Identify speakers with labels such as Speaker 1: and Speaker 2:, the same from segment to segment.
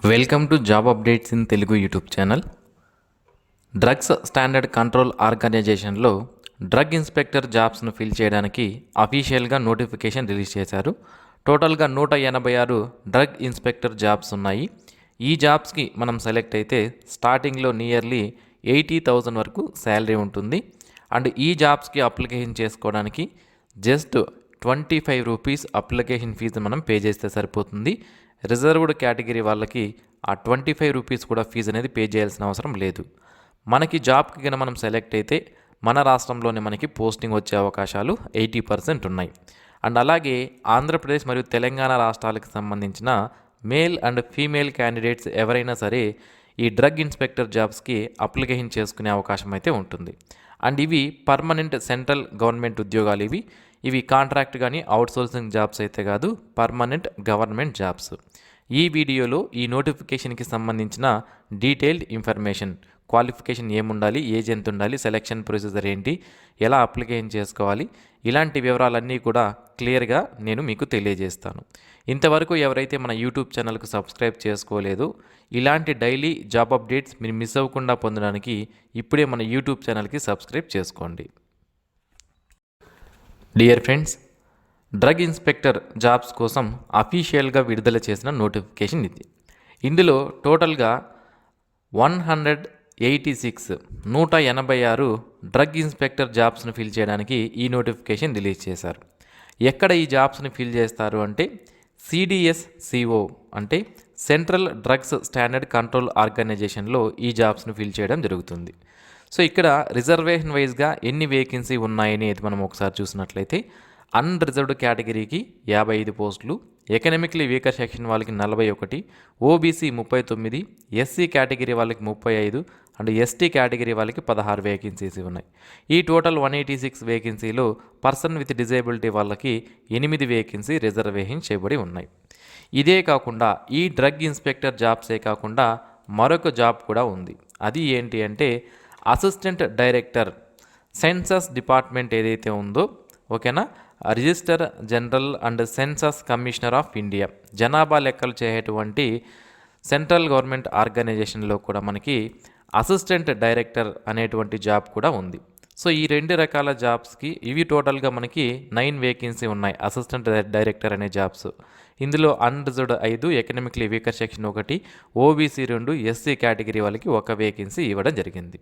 Speaker 1: Welcome to job updates in Telugu YouTube channel. Drugs standard control ఆర్గనైజేషన్లో drug inspector జాబ్స్ను fill చేయడానికి అఫీషియల్గా notification release చేశారు. టోటల్గా 186 డ్రగ్ ఇన్స్పెక్టర్ జాబ్స్ ఉన్నాయి. ఈ జాబ్స్కి మనం సెలెక్ట్ అయితే స్టార్టింగ్లో నియర్లీ 80,000 వరకు శాలరీ ఉంటుంది. అండ్ ఈ జాబ్స్కి అప్లికేషన్ చేసుకోవడానికి జస్ట్ 25 రూపీస్ అప్లికేషన్ ఫీజు మనం పే చేస్తే సరిపోతుంది. రిజర్వ్డ్ కేటగిరీ వాళ్ళకి ఆ 25 రూపీస్ కూడా ఫీజు అనేది పే చేయాల్సిన అవసరం లేదు. మనకి జాబ్కి కనుక మనం సెలెక్ట్ అయితే మన రాష్ట్రంలోనే మనకి పోస్టింగ్ వచ్చే అవకాశాలు 80% ఉన్నాయి. అండ్ అలాగే ఆంధ్రప్రదేశ్ మరియు తెలంగాణ రాష్ట్రాలకు సంబంధించిన మేల్ అండ్ ఫీమేల్ క్యాండిడేట్స్ ఎవరైనా సరే ఈ డ్రగ్ ఇన్స్పెక్టర్ జాబ్స్కి అప్లికేషన్ చేసుకునే అవకాశం అయితే ఉంటుంది. అండ్ ఇవి పర్మనెంట్ సెంట్రల్ గవర్నమెంట్ ఉద్యోగాలు. ఇవి కాంట్రాక్ట్ కానీ అవుట్సోర్సింగ్ జాబ్స్ అయితే కాదు, పర్మనెంట్ గవర్నమెంట్ జాబ్స్. ఈ వీడియోలో ఈ నోటిఫికేషన్కి సంబంధించిన డీటెయిల్డ్ ఇన్ఫర్మేషన్, క్వాలిఫికేషన్ ఏముండాలి, ఏజ్ ఎంత ఉండాలి, సెలెక్షన్ ప్రొసీజర్ ఏంటి, ఎలా అప్లికేషన్ చేసుకోవాలి, ఇలాంటి వివరాలన్నీ కూడా క్లియర్గా నేను మీకు తెలియజేస్తాను. ఇంతవరకు ఎవరైతే మన యూట్యూబ్ ఛానల్కు సబ్స్క్రైబ్ చేసుకోలేదో ఇలాంటి డైలీ జాబ్ అప్డేట్స్ మీరు మిస్ అవ్వకుండా పొందడానికి ఇప్పుడే మన యూట్యూబ్ ఛానల్కి సబ్స్క్రైబ్ చేసుకోండి. Dear friends, drug inspector jobs కోసం అఫీషియల్గా విడుదల చేసిన నోటిఫికేషన్ ఇది. ఇందులో టోటల్గా 186 డ్రగ్ ఇన్స్పెక్టర్ జాబ్స్ను ఫిల్ చేయడానికి ఈ నోటిఫికేషన్ రిలీజ్ చేశారు. ఎక్కడ ఈ జాబ్స్ని ఫిల్ చేస్తారు అంటే CDSCO అంటే సెంట్రల్ డ్రగ్స్ స్టాండర్డ్ కంట్రోల్ ఆర్గనైజేషన్లో ఈ జాబ్స్ను ఫిల్ చేయడం జరుగుతుంది. సో ఇక్కడ రిజర్వేషన్ వైజ్గా ఎన్ని వేకెన్సీ ఉన్నాయనేది మనం ఒకసారి చూసినట్లయితే అన్రిజర్వ్డ్ కేటగిరీకి 55 పోస్టులు, ఎకనామిక్లీ వీకర్ సెక్షన్ వాళ్ళకి 41, ఓబీసీ 39, ఎస్సీ కేటగిరీ వాళ్ళకి 35 అండ్ ఎస్టీ కేటగిరీ వాళ్ళకి 16 వేకెన్సీస్ ఉన్నాయి. ఈ టోటల్ 186 వేకెన్సీలో పర్సన్ విత్ డిజేబిలిటీ వాళ్ళకి 8 వేకెన్సీ రిజర్వేషన్ చేయబడి ఉన్నాయి. ఇదే కాకుండా ఈ డ్రగ్ ఇన్స్పెక్టర్ జాబ్సే కాకుండా మరొక జాబ్ కూడా ఉంది. అది ఏంటి అంటే అసిస్టెంట్ డైరెక్టర్ సెన్సస్ డిపార్ట్మెంట్ ఏదైతే ఉందో, ఓకేనా, register general and census commissioner of India, జనాభా లెక్కలు చేసేటువంటి సెంట్రల్ గవర్నమెంట్ ఆర్గనైజేషన్లో కూడా మనకి అసిస్టెంట్ డైరెక్టర్ అనేటువంటి జాబ్ కూడా ఉంది. సో ఈ 2 రకాల జాబ్స్కి ఇవి టోటల్గా మనకి 9 వేకెన్సీ ఉన్నాయి అసిస్టెంట్ డైరెక్టర్ అనే జాబ్స్. ఇందులో unreserved 5, economically weaker section 1, OBC 2, SC category వాళ్ళకి 1 వేకెన్సీ ఇవ్వడం జరిగింది.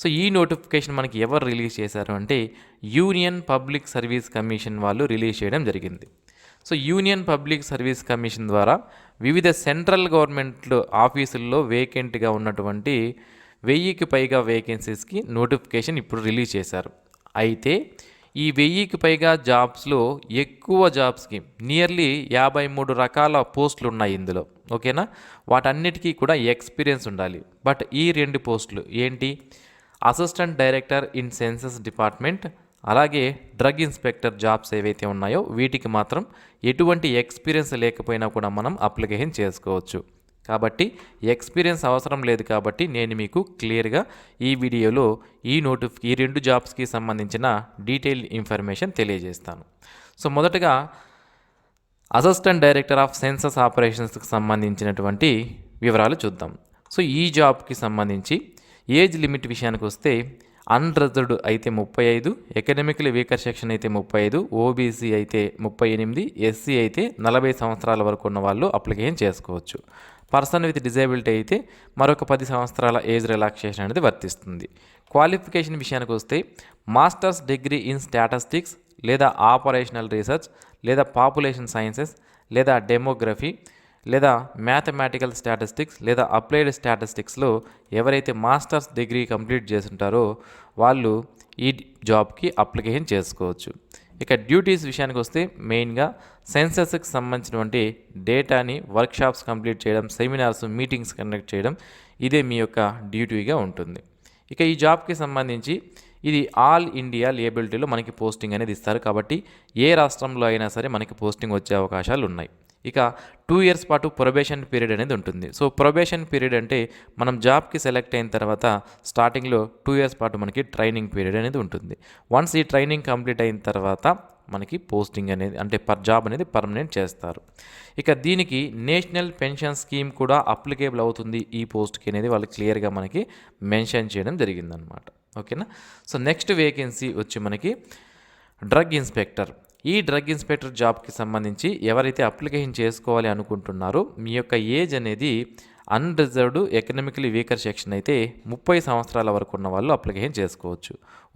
Speaker 1: సో ఈ నోటిఫికేషన్ మనకి ఎవరు రిలీజ్ చేశారు అంటే యూనియన్ పబ్లిక్ సర్వీస్ కమిషన్ వాళ్ళు రిలీజ్ చేయడం జరిగింది. So union public service commission ద్వారా వివిధ సెంట్రల్ గవర్నమెంట్ ఆఫీసుల్లో వేకెంట్గా ఉన్నటువంటి 1000కి పైగా వేకెన్సీస్కి నోటిఫికేషన్ ఇప్పుడు రిలీజ్ చేశారు. అయితే ఈ 1000కి పైగా జాబ్స్లో ఎక్కువ జాబ్స్కి నియర్లీ 53 రకాల పోస్టులు ఉన్నాయి ఇందులో, ఓకేనా. వాటన్నిటికీ కూడా ఎక్స్పీరియన్స్ ఉండాలి. బట్ ఈ 2 పోస్టులు ఏంటి, assistant director in census department, అలాగే డ్రగ్ ఇన్స్పెక్టర్ జాబ్స్ ఏవైతే ఉన్నాయో వీటికి మాత్రం ఎటువంటి ఎక్స్పీరియన్స్ లేకపోయినా కూడా మనం అప్లికేషన్ చేసుకోవచ్చు. కాబట్టి ఎక్స్పీరియన్స్ అవసరం లేదు కాబట్టి నేను మీకు క్లియర్గా ఈ వీడియోలో ఈ 2 జాబ్స్కి సంబంధించిన డీటెయిల్ ఇన్ఫర్మేషన్ తెలియజేస్తాను. సో మొదటగా అసిస్టెంట్ డైరెక్టర్ ఆఫ్ సెన్సస్ ఆపరేషన్స్కి సంబంధించినటువంటి వివరాలు చూద్దాం. సో ఈ జాబ్కి సంబంధించి ఏజ్ లిమిట్ విషయానికి వస్తే అన్రిజర్వ్డ్ అయితే 35, ఎకనామిక్లీ వీకర్ సెక్షన్ అయితే 35, ఓబీసీ అయితే 38, ఎస్సీ అయితే 40 సంవత్సరాల వరకు ఉన్న వాళ్ళు అప్లికేషన్ చేసుకోవచ్చు. పర్సన్ విత్ డిజేబిలిటీ అయితే మరొక 10 సంవత్సరాల ఏజ్ రిలాక్సేషన్ అనేది వర్తిస్తుంది. క్వాలిఫికేషన్ విషయానికి వస్తే మాస్టర్స్ డిగ్రీ ఇన్ స్టాటిస్టిక్స్ లేదా ఆపరేషనల్ రీసెర్చ్ లేదా పాపులేషన్ సైన్సెస్ లేదా డెమోగ్రఫీ లేదా మ్యాథమెటికల్ స్టాటిస్టిక్స్ లేదా అప్లైడ్ స్టాటిస్టిక్స్లో ఎవరైతే మాస్టర్స్ డిగ్రీ కంప్లీట్ చేస్తుంటారో వాళ్ళు ఈ జాబ్కి అప్లికేషన్ చేసుకోవచ్చు. ఇక డ్యూటీస్ విషయానికి వస్తే మెయిన్గా సెన్సస్కి సంబంధించినటువంటి డేటాని వర్క్షాప్స్ కంప్లీట్ చేయడం, సెమినార్స్, మీటింగ్స్ కండక్ట్ చేయడం, ఇదే మీ యొక్క డ్యూటీగా ఉంటుంది. ఇక ఈ జాబ్కి సంబంధించి ఇది ఆల్ ఇండియా లేబిలిటీలో మనకి పోస్టింగ్ అనేది ఇస్తారు. కాబట్టి ఏ రాష్ట్రంలో అయినా సరే మనకి పోస్టింగ్ వచ్చే అవకాశాలు ఉన్నాయి. ఇక 2 ఇయర్స్ పాటు ప్రొబేషన్ పీరియడ్ అనేది ఉంటుంది. సో ప్రొబేషన్ పీరియడ్ అంటే మనం జాబ్కి సెలెక్ట్ అయిన తర్వాత స్టార్టింగ్లో 2 ఇయర్స్ పాటు మనకి ట్రైనింగ్ పీరియడ్ అనేది ఉంటుంది. వన్స్ ఈ ట్రైనింగ్ కంప్లీట్ అయిన తర్వాత మనకి పోస్టింగ్ అనేది అంటే జాబ్ అనేది పర్మనెంట్ చేస్తారు. ఇక దీనికి నేషనల్ పెన్షన్ స్కీమ్ కూడా అప్లికేబుల్ అవుతుంది ఈ పోస్ట్కి అనేది వాళ్ళు క్లియర్గా మనకి మెన్షన్ చేయడం జరిగిందనమాట. ఓకేనా. సో నెక్స్ట్ వేకెన్సీ వచ్చి మనకి డ్రగ్ ఇన్స్పెక్టర్. ఈ డ్రగ్ ఇన్స్పెక్టర్ జాబ్కి సంబంధించి ఎవరైతే అప్లికేషన్ చేసుకోవాలి అనుకుంటున్నారో మీ యొక్క ఏజ్ అనేది అన్రిజర్వ్డ్ ఎకనామికలీ వీకర్ సెక్షన్ అయితే 30 సంవత్సరాల వరకు ఉన్న వాళ్ళు అప్లికేషన్ చేసుకోవచ్చు.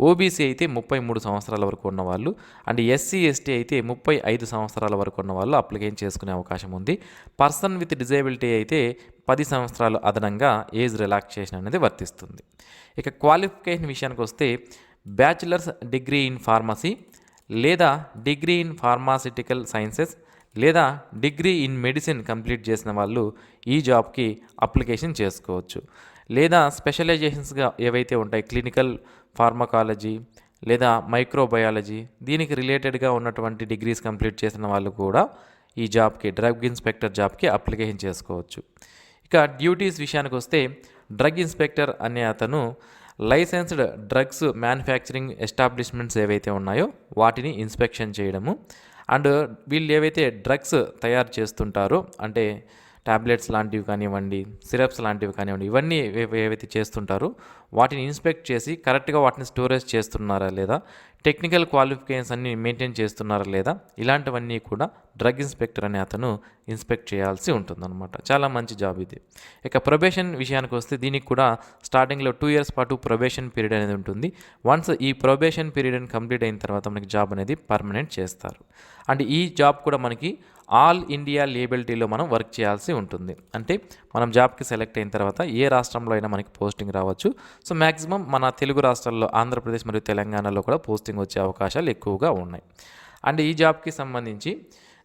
Speaker 1: ఓబీసీ అయితే 33 సంవత్సరాల వరకు ఉన్నవాళ్ళు అండ్ ఎస్సీ ఎస్టీ అయితే 35 సంవత్సరాల వరకు ఉన్న వాళ్ళు అప్లికేషన్ చేసుకునే అవకాశం ఉంది. పర్సన్ విత్ డిజేబిలిటీ అయితే 10 సంవత్సరాలు అదనంగా ఏజ్ రిలాక్సేషన్ అనేది వర్తిస్తుంది. ఇక క్వాలిఫికేషన్ విషయానికి వస్తే బ్యాచిలర్స్ డిగ్రీ ఇన్ ఫార్మసీ లేదా డిగ్రీ ఇన్ ఫార్మాసిటికల్ సైన్సెస్ లేదా డిగ్రీ ఇన్ మెడిసిన్ కంప్లీట్ చేసిన వాళ్ళు ఈ జాబ్కి అప్లికేషన్ చేసుకోవచ్చు. లేదా స్పెషలైజేషన్స్గా ఏవైతే ఉంటాయి క్లినికల్ ఫార్మకాలజీ లేదా మైక్రోబయాలజీ దీనికి రిలేటెడ్గా ఉన్నటువంటి డిగ్రీస్ కంప్లీట్ చేసిన వాళ్ళు కూడా ఈ జాబ్కి డ్రగ్ ఇన్స్పెక్టర్ జాబ్కి అప్లికేషన్ చేసుకోవచ్చు. ఇక డ్యూటీస్ విషయానికి వస్తే డ్రగ్ ఇన్స్పెక్టర్ అనే అతను లైసెన్స్డ్ డ్రగ్స్ మ్యానుఫ్యాక్చరింగ్ ఎస్టాబ్లిష్మెంట్స్ ఏవైతే ఉన్నాయో వాటిని ఇన్స్పెక్షన్ చేయడము అండ్ వీళ్ళు ఏవైతే డ్రగ్స్ తయారు చేస్తుంటారో అంటే టాబ్లెట్స్ లాంటివి కానివ్వండి సిరప్స్ లాంటివి కానివ్వండి ఇవన్నీ ఏవైతే చేస్తుంటారో వాటిని ఇన్స్పెక్ట్ చేసి కరెక్ట్గా వాటిని స్టోరేజ్ చేస్తున్నారా లేదా టెక్నికల్ క్వాలిఫికేషన్స్ అన్నీ మెయింటైన్ చేస్తున్నారా లేదా ఇలాంటివన్నీ కూడా డ్రగ్ ఇన్స్పెక్టర్ అనే అతను ఇన్స్పెక్ట్ చేయాల్సి ఉంటుందన్నమాట. చాలా మంచి జాబ్ ఇది. ఇక ప్రొబేషన్ విషయానికి వస్తే దీనికి కూడా స్టార్టింగ్లో 2 years పాటు ప్రొబేషన్ పీరియడ్ అనేది ఉంటుంది. వన్స్ ఈ ప్రొబేషన్ పీరియడ్ కంప్లీట్ అయిన తర్వాత మనకి జాబ్ అనేది పర్మనెంట్ చేస్తారు. అండ్ ఈ జాబ్ కూడా మనకి ఆల్ ఇండియా లేబిలిటీలో మనం వర్క్ చేయాల్సి ఉంటుంది. అంటే మనం జాబ్కి సెలెక్ట్ అయిన తర్వాత ఏ రాష్ట్రంలో అయినా మనకి పోస్టింగ్ రావచ్చు. సో మ్యాక్సిమం మన తెలుగు రాష్ట్రాల్లో ఆంధ్రప్రదేశ్ మరియు తెలంగాణలో కూడా పోస్టింగ్ వచ్చే అవకాశాలు ఎక్కువగా ఉన్నాయి. అండ్ ఈ జాబ్కి సంబంధించి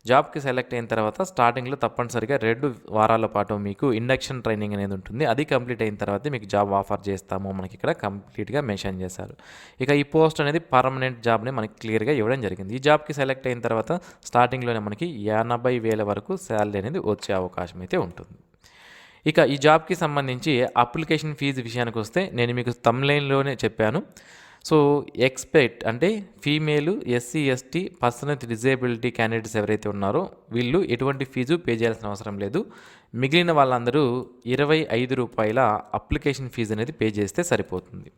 Speaker 1: జాబ్కి సెలెక్ట్ అయిన తర్వాత స్టార్టింగ్లో తప్పనిసరిగా 2 వారాల పాటు మీకు ఇండక్షన్ ట్రైనింగ్ అనేది ఉంటుంది. అది కంప్లీట్ అయిన తర్వాత మీకు జాబ్ ఆఫర్ చేస్తాము మనకి ఇక్కడ కంప్లీట్గా మెన్షన్ చేశారు. ఇక ఈ పోస్ట్ అనేది పర్మనెంట్ జాబ్ని మనకి క్లియర్గా ఇవ్వడం జరిగింది. ఈ జాబ్కి సెలెక్ట్ అయిన తర్వాత స్టార్టింగ్లోనే మనకి 80,000 వరకు శాలరీ అనేది వచ్చే అవకాశం అయితే ఉంటుంది. ఇక ఈ జాబ్కి సంబంధించి అప్లికేషన్ ఫీజు విషయానికి వస్తే నేను మీకు థంబ్నెయిల్లోనే చెప్పాను. సో ఎక్స్పెక్ట్ అంటే female SC ST person with disability candidates ఎవరైతే ఉన్నారో వీళ్ళు ఎటువంటి ఫీజు పే చేయాల్సిన అవసరం లేదు. మిగిలిన వాళ్ళందరూ ₹25 అప్లికేషన్ ఫీజు అనేది పే చేస్తే సరిపోతుంది.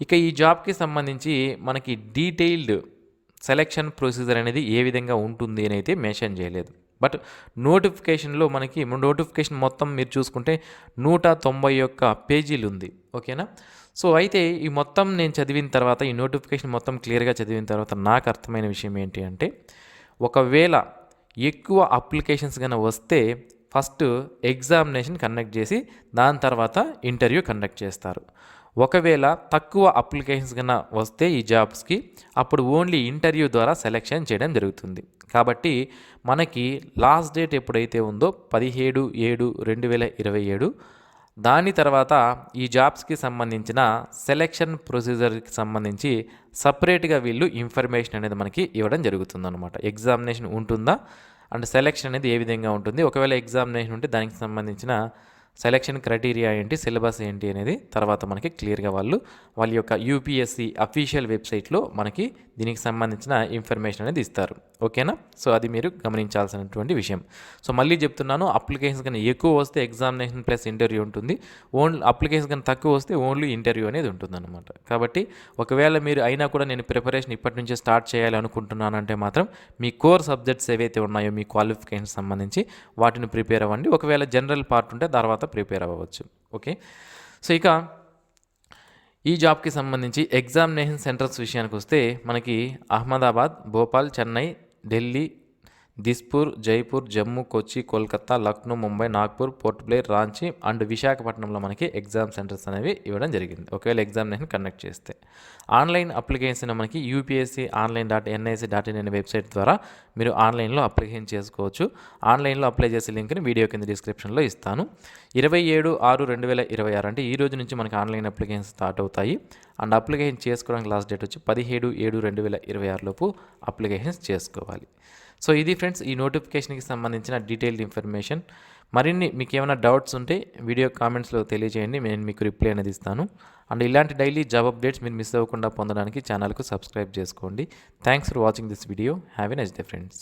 Speaker 1: ఇక ఈ జాబ్కి సంబంధించి మనకి డీటెయిల్డ్ సెలెక్షన్ ప్రొసీజర్ అనేది ఏ విధంగా ఉంటుంది అని అయితే మెన్షన్ చేయలేదు. బట్ నోటిఫికేషన్లో మనకి నోటిఫికేషన్ మొత్తం మీరు చూసుకుంటే 191 పేజీలు ఉంది. ఓకేనా. సో అయితే ఈ మొత్తం నేను చదివిన తర్వాత ఈ నోటిఫికేషన్ మొత్తం క్లియర్గా చదివిన తర్వాత నాకు అర్థమైన విషయం ఏంటి అంటే ఒకవేళ ఎక్కువ అప్లికేషన్స్ కన్నా వస్తే ఫస్ట్ ఎగ్జామినేషన్ కండక్ట్ చేసి దాని తర్వాత ఇంటర్వ్యూ కండక్ట్ చేస్తారు. ఒకవేళ తక్కువ అప్లికేషన్స్ కన్నా వస్తే ఈ జాబ్స్కి అప్పుడు ఓన్లీ ఇంటర్వ్యూ ద్వారా సెలెక్షన్ చేయడం జరుగుతుంది. కాబట్టి మనకి లాస్ట్ డేట్ ఎప్పుడైతే ఉందో 17/7/2027 దాని తర్వాత ఈ జాబ్స్కి సంబంధించిన సెలెక్షన్ ప్రొసీజర్కి సంబంధించి సపరేట్గా వీళ్ళు ఇన్ఫర్మేషన్ అనేది మనకి ఇవ్వడం జరుగుతుందన్నమాట. ఎగ్జామినేషన్ ఉంటుందా అండ్ సెలెక్షన్ అనేది ఏ విధంగా ఉంటుంది, ఒకవేళ ఎగ్జామినేషన్ ఉంటే దానికి సంబంధించిన సెలెక్షన్ క్రైటీరియా ఏంటి, సిలబస్ ఏంటి అనేది తర్వాత మనకి క్లియర్గా వాళ్ళ యొక్క యూపీఎస్సీ అఫీషియల్ వెబ్సైట్లో మనకి దీనికి సంబంధించిన ఇన్ఫర్మేషన్ అనేది ఇస్తారు. ఓకేనా. సో అది మీరు గమనించాల్సినటువంటి విషయం. సో మళ్ళీ చెప్తున్నాను, అప్లికేషన్స్ కన్నా ఎక్కువ వస్తే ఎగ్జామినేషన్ ప్లస్ ఇంటర్వ్యూ ఉంటుంది. ఓన్లీ అప్లికేషన్ కన్నా తక్కువ వస్తే ఓన్లీ ఇంటర్వ్యూ అనేది ఉంటుందన్నమాట. కాబట్టి ఒకవేళ మీరు అయినా కూడా నేను ప్రిపరేషన్ ఇప్పటి నుంచే స్టార్ట్ చేయాలి అనుకుంటున్నానంటే మాత్రం మీ కోర్ సబ్జెక్ట్స్ ఏవైతే ఉన్నాయో మీ క్వాలిఫికేషన్ సంబంధించి వాటిని ప్రిపేర్ అవ్వండి. ఒకవేళ జనరల్ పార్ట్ ఉంటే తర్వాత ప్రిపేర్ అవ్వచ్చు. ఓకే. సో ఇక ఈ జాబ్కి సంబంధించి ఎగ్జామినేషన్ సెంటర్స్ విషయానికి వస్తే మనకి అహ్మదాబాద్, భోపాల్, చెన్నై, ఢిల్లీ, దిస్పూర్, జైపూర్, జమ్మూ, కొచ్చి, కోల్కతా, లక్నో, ముంబై, నాగ్పూర్, పోర్ట్ బ్లేర్, రాంచీ అండ్ విశాఖపట్నంలో మనకి ఎగ్జామ్ సెంటర్స్ అనేవి ఇవ్వడం జరిగింది. ఒకవేళ ఎగ్జామినేషన్ కండక్ట్ చేస్తే ఆన్లైన్ అప్లికేషన్ మనకి యూపీఎస్సీ online.nic.in అనే వెబ్సైట్ ద్వారా మీరు ఆన్లైన్లో అప్లికేషన్ చేసుకోవచ్చు. ఆన్లైన్లో అప్లై చేసే లింక్ని వీడియో కింద డిస్క్రిప్షన్లో ఇస్తాను. 27/6/2026 అంటే ఈ రోజు నుంచి మనకి ఆన్లైన్ అప్లికేషన్ స్టార్ట్ అవుతాయి. అండ్ అప్లికేషన్ చేసుకోవడానికి లాస్ట్ డేట్ వచ్చి 17/7/2026 లోపు అప్లికేషన్స్ చేసుకోవాలి. సో ఇది ఫ్రెండ్స్ ఈ నోటిఫికేషన్కి సంబంధించిన డీటెయిల్డ్ ఇన్ఫర్మేషన్. మరిన్ని మీకు ఏమైనా డౌట్స్ ఉంటే వీడియో కామెంట్స్లో తెలియజేయండి, నేను మీకు రిప్లై అనేది ఇస్తాను. అండ్ ఇలాంటి డైలీ జాబ్ అప్డేట్స్ మీరు మిస్ అవ్వకుండా పొందడానికి ఛానల్కు సబ్స్క్రైబ్ చేసుకోండి. Thanks for watching this video. Have a nice day friends.